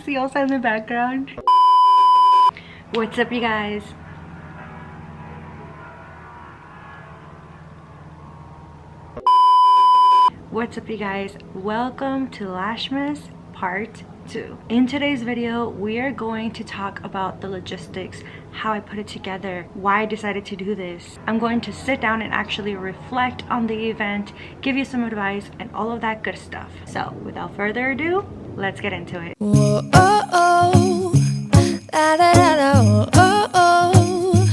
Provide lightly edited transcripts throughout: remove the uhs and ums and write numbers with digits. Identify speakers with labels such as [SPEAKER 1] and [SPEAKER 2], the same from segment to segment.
[SPEAKER 1] see Elsa in the background. What's up, you guys? What's up, you guys? Welcome to Lashmas Part 2. In today's video, we are going to talk about the logistics, how I put it together, why I decided to do this. I'm going to sit down and actually reflect on the event, give you some advice, and all of that good stuff. So, without further ado, let's get into it.
[SPEAKER 2] Whoa, oh, oh. La, da, da, da, oh, oh, oh.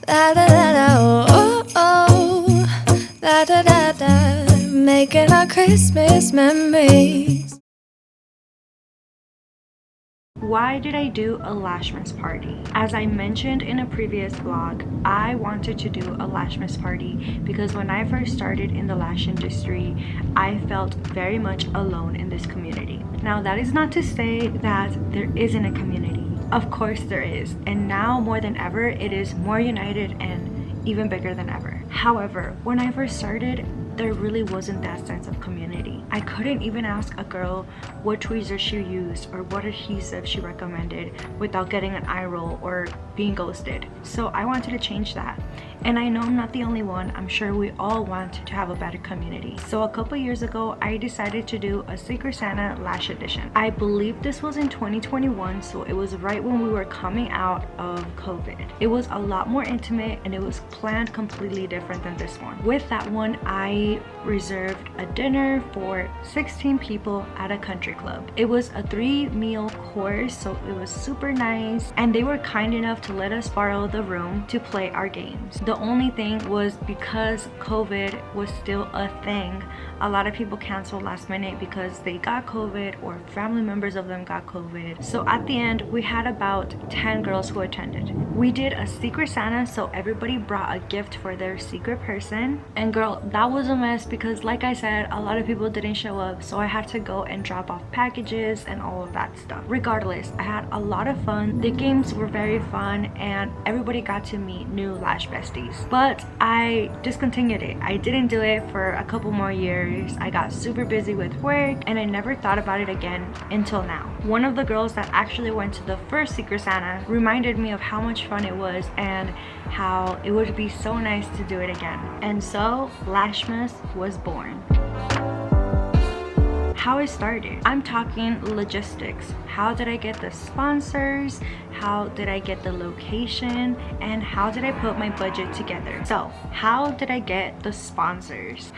[SPEAKER 2] La, da, da, da, oh, oh, oh. La, da, da, da. Making our Christmas memories.
[SPEAKER 1] Why did I do a Lashmas party? As I mentioned in a previous vlog, I wanted to do a Lashmas party because when I first started in the lash industry, I felt very much alone in this community. Now, that is not to say that there isn't a community. Of course there is, and now more than ever, it is more united and even bigger than ever. However, when I first started, there really wasn't that sense of community. I couldn't even ask a girl what tweezers she used or what adhesive she recommended without getting an eye roll or being ghosted. So I wanted to change that. And I know I'm not the only one. I'm sure we all want to have a better community. So a couple years ago, I decided to do a Secret Santa Lash Edition. I believe this was in 2021, so it was right when we were coming out of COVID. It was a lot more intimate and it was planned completely different than this one. With that one, I reserved a dinner for 16 people at a country club. It was a 3-meal course, so it was super nice, and they were kind enough to let us borrow the room to play our games. The only thing was, because COVID was still a thing, a lot of people canceled last minute because they got COVID or family members of them got COVID. So at the end, we had about 10 girls who attended. We did a Secret Santa, so everybody brought a gift for their secret person. And girl, that was a mess because, like I said, a lot of people didn't show up, so I had to go and drop off packages and all of that stuff. Regardless, I had a lot of fun. The games were very fun and everybody got to meet new lash besties. But I discontinued it. I didn't do it for a couple more years. I got super busy with work and I never thought about it again until now. One of the girls that actually went to the first Secret Santa reminded me of how much fun it was and how it would be so nice to do it again. And so Lashmas was born. How it started, I'm talking logistics. How did I get the sponsors? How did I get the location? And how did I put my budget together? So how did I get the sponsors?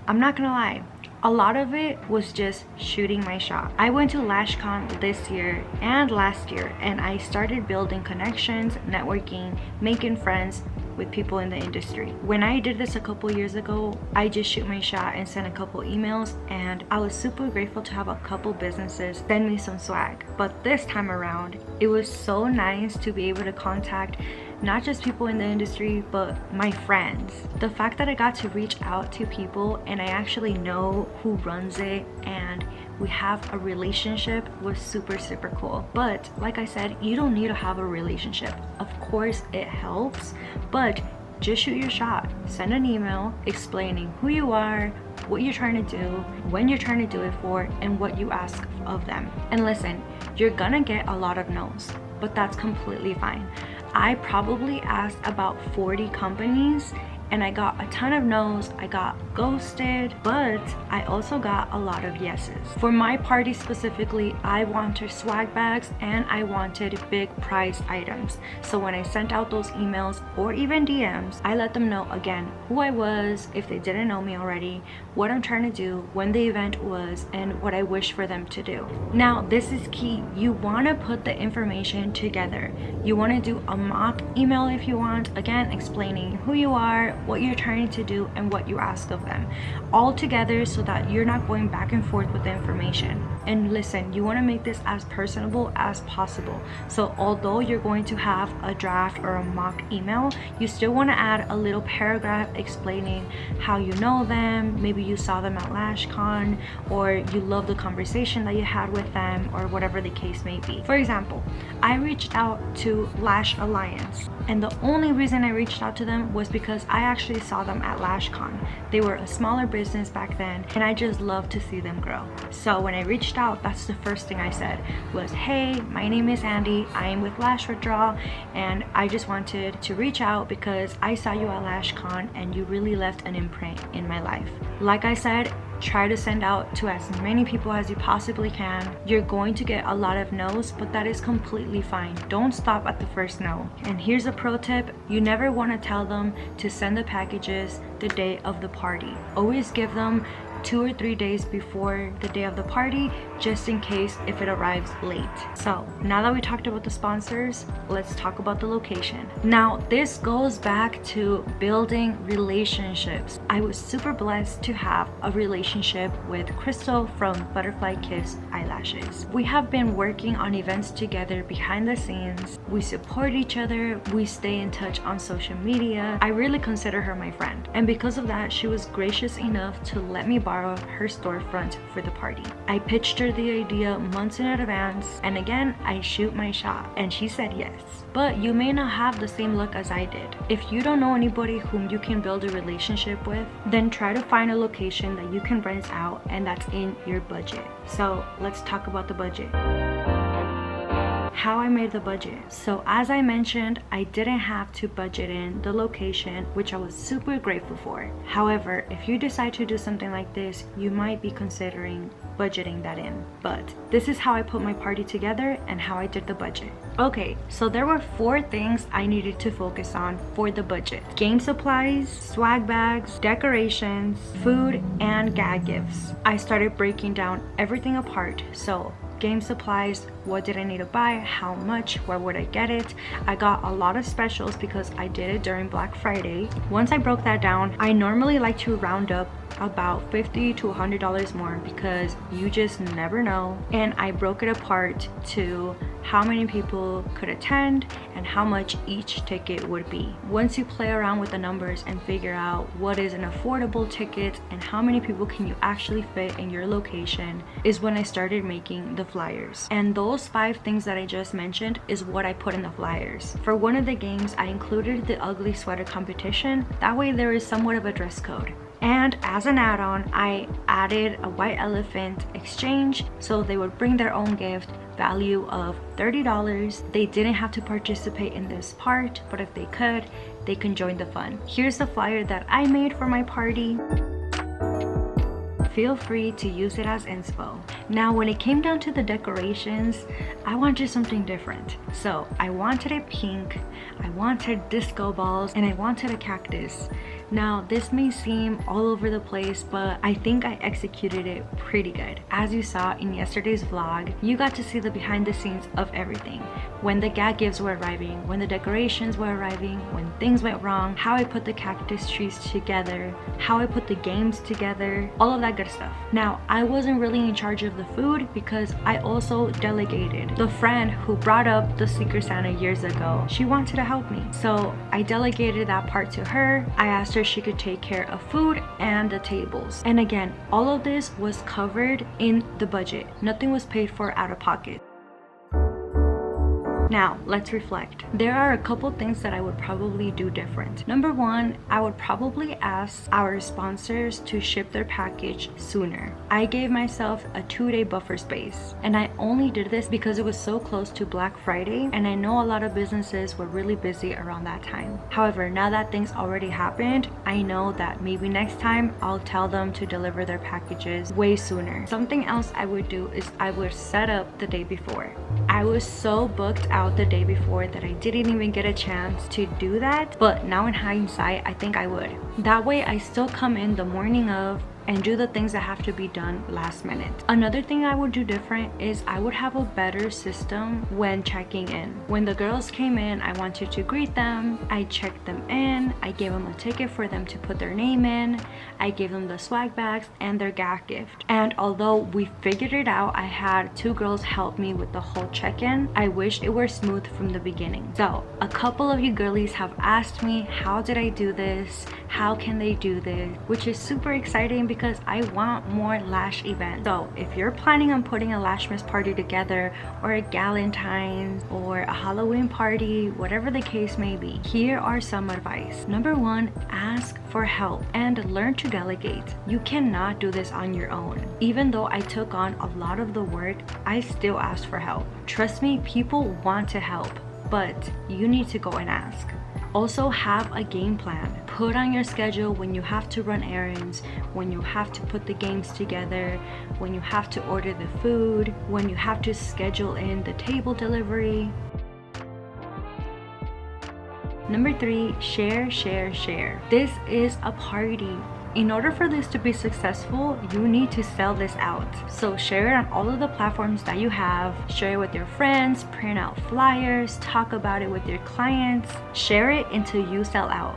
[SPEAKER 1] I'm not gonna lie, a lot of it was just shooting my shot. I went to LashCon this year and last year, and I started building connections, networking, making friends with people in the industry. When I did this a couple years ago, I just shoot my shot and sent a couple emails, and I was super grateful to have a couple businesses send me some swag. But this time around, it was so nice to be able to contact not just people in the industry, but my friends. The fact that I got to reach out to people and I actually know who runs it and we have a relationship was super cool. But like I said, you don't need to have a relationship. Of course it helps, but just shoot your shot. Send an email explaining who you are, what you're trying to do, when you're trying to do it for, and what you ask of them. And listen, you're gonna get a lot of no's, but that's completely fine. I probably asked about 40 companies and I got a ton of no's. I got ghosted, but I also got a lot of yeses. For my party specifically, I wanted swag bags and I wanted big prize items. So when I sent out those emails or even DMs, I let them know again who I was, if they didn't know me already, what I'm trying to do, when the event was, and what I wish for them to do. Now, this is key. You want to put the information together. You want to do a mock email if you want, again, explaining who you are, what you're trying to do, and what you ask of them, all together so that you're not going back and forth with the information. And listen, you want to make this as personable as possible. So although you're going to have a draft or a mock email, you still want to add a little paragraph explaining how you know them, maybe you saw them at LashCon, or you love the conversation that you had with them, or whatever the case may be. For example, I reached out to Lash Alliance. And the only reason I reached out to them was because I actually saw them at LashCon. They were a smaller business back then, and I just love to see them grow. So when I reached out, that's the first thing I said was, hey, my name is Andy, I am with Lash Withdraw, and I just wanted to reach out because I saw you at LashCon and you really left an imprint in my life. Like I said, try to send out to as many people as you possibly can. You're going to get a lot of no's, but that is completely fine. Don't stop at the first no. And here's a pro tip: you never want to tell them to send the packages the day of the party. Always give them 2 or 3 days before the day of the party, just in case if it arrives late. So now that we talked about the sponsors, let's talk about the location. Now this goes back to building relationships. I was super blessed to have a relationship with Crystal from Butterfly Kiss Eyelashes. We have been working on events together behind the scenes. We support each other, we stay in touch on social media. I really consider her my friend, and because of that, she was gracious enough to let me borrow her storefront for the party. I pitched her the idea months in advance, and again, I shoot my shot, and she said yes. But you may not have the same luck as I did. If you don't know anybody whom you can build a relationship with, then try to find a location that you can rent out and that's in your budget. So let's talk about the budget. How I made the budget. So as I mentioned, I didn't have to budget in the location, which I was super grateful for. However, if you decide to do something like this, you might be considering budgeting that in. But this is how I put my party together and how I did the budget. Okay, so there were 4 things I needed to focus on for the budget: game supplies, swag bags, decorations, food, and gag gifts. I started breaking down everything apart. So game supplies, what did I need to buy, how much, where would I get it? I got a lot of specials because I did it during Black Friday. Once I broke that down, I normally like to round up about $50 to $100 more because you just never know. And I broke it apart to how many people could attend and how much each ticket would be. Once you play around with the numbers and figure out what is an affordable ticket and how many people can you actually fit in your location, is when I started making the flyers. And those 5 things that I just mentioned is what I put in the flyers. For one of the games, I included the ugly sweater competition. That way there is somewhat of a dress code. And as an add-on, I added a white elephant exchange, so they would bring their own gift, value of $30. They didn't have to participate in this part, but if they could, they can join the fun. Here's the flyer that I made for my party. Feel free to use it as inspo. Now, when it came down to the decorations, I wanted something different. So I wanted it pink, I wanted disco balls, and I wanted a cactus. Now, this may seem all over the place, but I think I executed it pretty good. As you saw in yesterday's vlog, you got to see the behind the scenes of everything. When the gag gifts were arriving, when the decorations were arriving, when things went wrong, how I put the cactus trees together, how I put the games together, all of that good stuff. Now, I wasn't really in charge of the food because I also delegated. The friend who brought up the Secret Santa years ago, she wanted to help me. So I delegated that part to her. I asked her if she could take care of food and the tables. And again, all of this was covered in the budget. Nothing was paid for out of pocket. Now, let's reflect. There are a couple things that I would probably do different. Number 1, I would probably ask our sponsors to ship their package sooner. I gave myself a 2-day buffer space, and I only did this because it was so close to Black Friday, and I know a lot of businesses were really busy around that time. However, now that things already happened, I know that maybe next time I'll tell them to deliver their packages way sooner. Something else I would do is I would set up the day before. I was so booked out the day before that I didn't even get a chance to do that, but now in hindsight, I think I would. That way I still come in the morning of and do the things that have to be done last minute. Another thing I would do different is I would have a better system when checking in. When the girls came in, I wanted to greet them, I checked them in, I gave them a ticket for them to put their name in, I gave them the swag bags and their gag gift. And although we figured it out, I had 2 girls help me with the whole check-in. I wish it were smooth from the beginning. So a couple of you girlies have asked me, how did I do this? How can they do this? Which is super exciting because I want more lash events. So if you're planning on putting a Lashmas party together, or a Galentine's, or a Halloween party, whatever the case may be, here are some advice. Number one, ask for help and learn to delegate. You cannot do this on your own. Even though I took on a lot of the work, I still asked for help. Trust me, people want to help, but you need to go and ask. Also, have a game plan. Put on your schedule when you have to run errands, when you have to put the games together, when you have to order the food, when you have to schedule in the table delivery. Number three, share, share, share. This is a party. In order for this to be successful, you need to sell this out. So share it on all of the platforms that you have. Share it with your friends, print out flyers, talk about it with your clients. Share it until you sell out.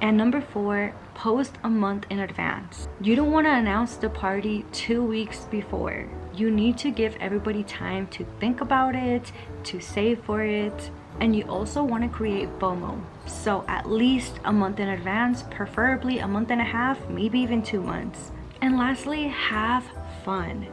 [SPEAKER 1] And number four, post a month in advance. You don't want to announce the party 2 weeks before. You need to give everybody time to think about it, to save for it. And you also want to create FOMO. So at least a month in advance, preferably a month and a half, maybe even 2 months. And lastly, have fun.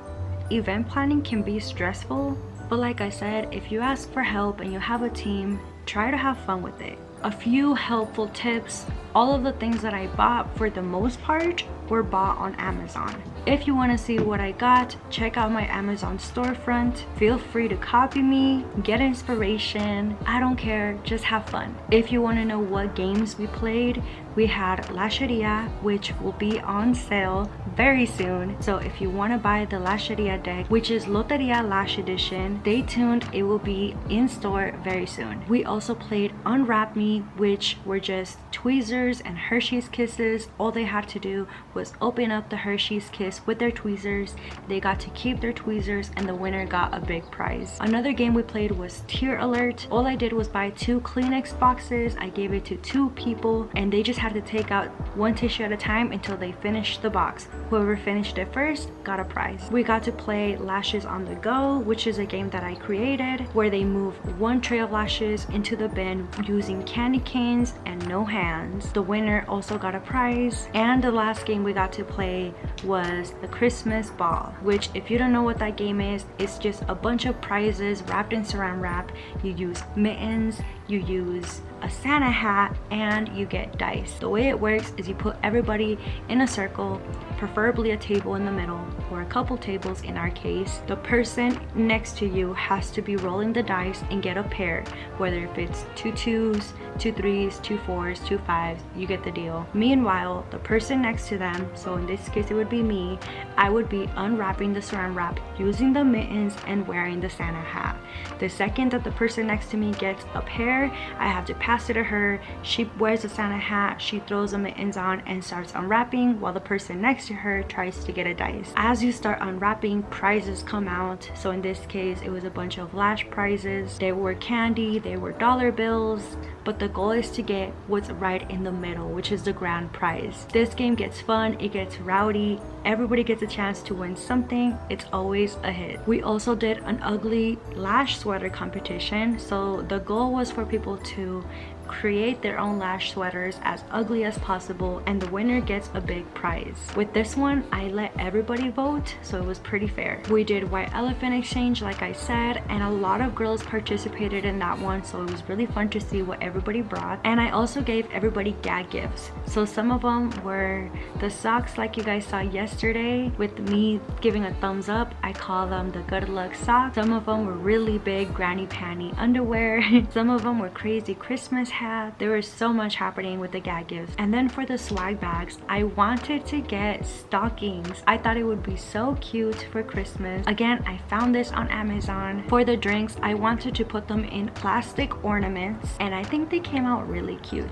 [SPEAKER 1] Event planning can be stressful, but like I said, if you ask for help and you have a team, try to have fun with it. A few helpful tips. All of the things that I bought, for the most part, were bought on Amazon. If you want to see what I got, check out my Amazon storefront. Feel free to copy me, get inspiration. I don't care, just have fun. If you want to know what games we played, we had Lasheria, which will be on sale very soon. So if you want to buy the Lasheria deck, which is Loteria Lash Edition, stay tuned, it will be in store very soon. We also played Unwrap Me, which were just tweezers and Hershey's Kisses. All they had to do was open up the Hershey's Kiss with their tweezers. They got to keep their tweezers and the winner got a big prize. Another game we played was Tear Alert. All I did was buy 2 Kleenex boxes. I gave it to 2 people and they just had to take out 1 tissue at a time until they finished the box. Whoever finished it first got a prize. We got to play Lashes on the Go, which is a game that I created where they move 1 tray of lashes into the bin using candy canes and no hands. The winner also got a prize. And the last game we got to play was the Christmas Ball, which, if you don't know what that game is, it's just a bunch of prizes wrapped in saran wrap. You use mittens, you use a Santa hat, and you get dice. The way it works is you put everybody in a circle, preferably a table in the middle, or a couple tables in our case. The person next to you has to be rolling the dice and get a pair, whether if it's 2 2s, 2 3s, 2 4s, 2 5s, you get the deal. Meanwhile, the person next to them, so in this case it would be me, I would be unwrapping the saran wrap, using the mittens, and wearing the Santa hat. The second that the person next to me gets a pair, I have to pass it to her. She wears the Santa hat, she throws the mittens on and starts unwrapping, while the person next to her tries to get a dice. As you start unwrapping, prizes come out. So in this case, it was a bunch of lash prizes. They were candy, they were dollar bills, but the goal is to get what's right in the middle, which is the grand prize. This game gets fun, it gets rowdy, everybody gets a chance to win something. It's always a hit. We also did an ugly lash sweater competition. So the goal was for people to create their own lash sweaters as ugly as possible, and the winner gets a big prize. With this one, I let everybody vote, so it was pretty fair. We did White Elephant Exchange, like I said, and a lot of girls participated in that one, so it was really fun to see what everybody brought. And I also gave everybody gag gifts. So some of them were the socks like you guys saw yesterday with me giving a thumbs up. I call them the good luck socks. Some of them were really big granny panty underwear. Some of them were crazy Christmas hats. There was so much happening with the gag gifts. And then for the swag bags, I wanted to get stockings. I thought it would be so cute for Christmas. Again, I found this on Amazon. For the drinks, I wanted to put them in plastic ornaments, and I think they came out really cute.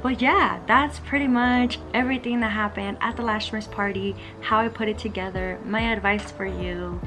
[SPEAKER 1] But yeah, that's pretty much everything that happened at the Lashmas party, how I put it together, my advice for you.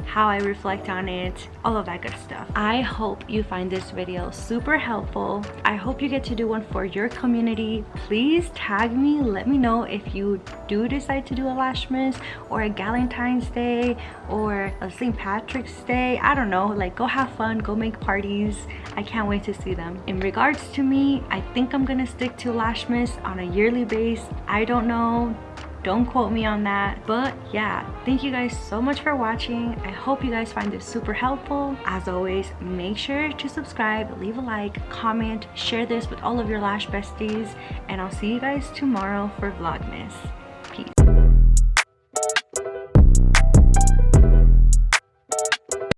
[SPEAKER 1] how I reflect on it, all of that good stuff. I hope you find this video super helpful. I hope you get to do one for your community. Please tag me, let me know if you do decide to do a Lashmas or a Valentine's Day or a St. Patrick's Day. I don't know, like go have fun, go make parties. I can't wait to see them. In regards to me, I think I'm gonna stick to Lashmas on a yearly base. I don't know, don't quote me on that, but yeah, thank you guys so much for watching. I hope you guys find this super helpful. As always, make sure to subscribe, leave a like, comment, share this with all of your lash besties, and I'll see you guys tomorrow for Vlogmas.